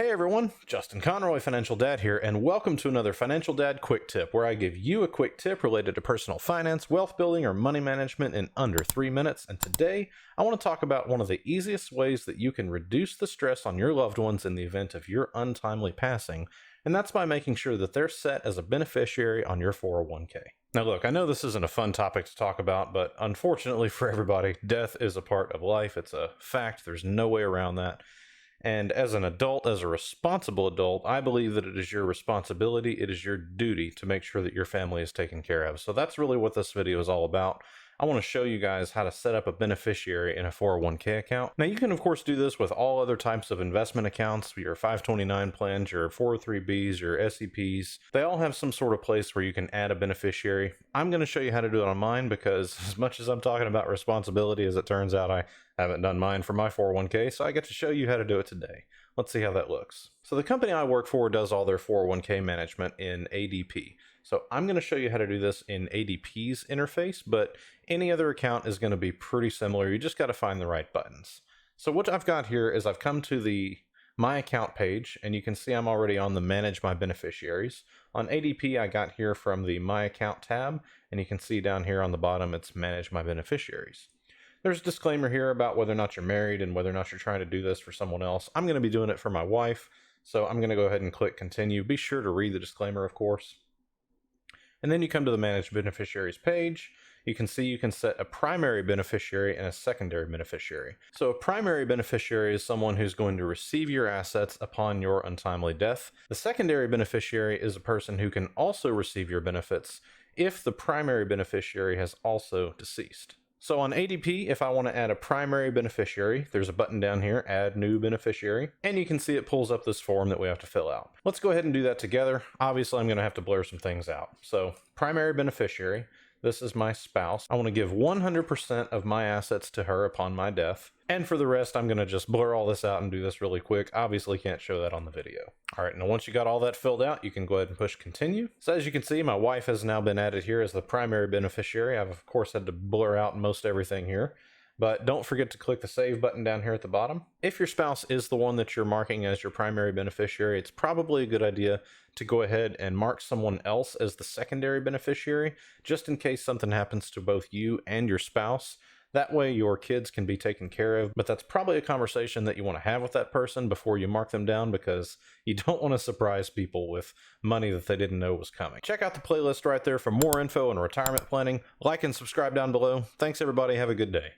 Hey everyone, Justin Conroy, Financial Dad here, and welcome to another Financial Dad Quick Tip, where I give you a quick tip related to personal finance, wealth building, or money management in under 3 minutes. And today, I want to talk about one of the easiest ways that you can reduce the stress on your loved ones in the event of your untimely passing, and that's by making sure that they're set as a beneficiary on your 401k. Now look, I know this isn't a fun topic to talk about, but unfortunately for everybody, death is a part of life. It's a fact. There's no way around that. And as an adult, as a responsible adult, I believe that it is your responsibility, it is your duty to make sure that your family is taken care of. So that's really what this video is all about. I want to show you guys how to set up a beneficiary in a 401k account. Now you can of course do this with all other types of investment accounts, your 529 plans, your 403bs, your SEPs. They all have some sort of place where you can add a beneficiary. I'm going to show you how to do it on mine because as much as I'm talking about responsibility, as it turns out, I haven't done mine for my 401k, so I get to show you how to do it today. Let's see how that looks. So the company I work for does all their 401k management in ADP. So I'm going to show you how to do this in ADP's interface, but any other account is going to be pretty similar. You just got to find the right buttons. So what I've got here is I've come to the My Account page, and you can see I'm already on the Manage My Beneficiaries. On ADP, I got here from the My Account tab, and you can see down here on the bottom, it's Manage My Beneficiaries. There's a disclaimer here about whether or not you're married and whether or not you're trying to do this for someone else. I'm going to be doing it for my wife, so I'm going to go ahead and click Continue. Be sure to read the disclaimer, of course. And then you come to the Manage Beneficiaries page. You can see you can set a primary beneficiary and a secondary beneficiary. So a primary beneficiary is someone who's going to receive your assets upon your untimely death. The secondary beneficiary is a person who can also receive your benefits if the primary beneficiary has also deceased. So on ADP, if I want to add a primary beneficiary, there's a button down here, Add New Beneficiary, and you can see it pulls up this form that we have to fill out. Let's go ahead and do that together. Obviously, I'm going to have to blur some things out. So primary beneficiary, this is my spouse. I want to give 100% of my assets to her upon my death. And for the rest, I'm going to just blur all this out and do this really quick. Obviously, can't show that on the video. All right, now once you got all that filled out, you can go ahead and push Continue. So as you can see, my wife has now been added here as the primary beneficiary. I've, of course, had to blur out most everything here. But don't forget to click the Save button down here at the bottom. If your spouse is the one that you're marking as your primary beneficiary, it's probably a good idea to go ahead and mark someone else as the secondary beneficiary, just in case something happens to both you and your spouse. That way your kids can be taken care of, but that's probably a conversation that you want to have with that person before you mark them down, because you don't want to surprise people with money that they didn't know was coming. Check out the playlist right there for more info on retirement planning. Like and subscribe down below. Thanks everybody. Have a good day.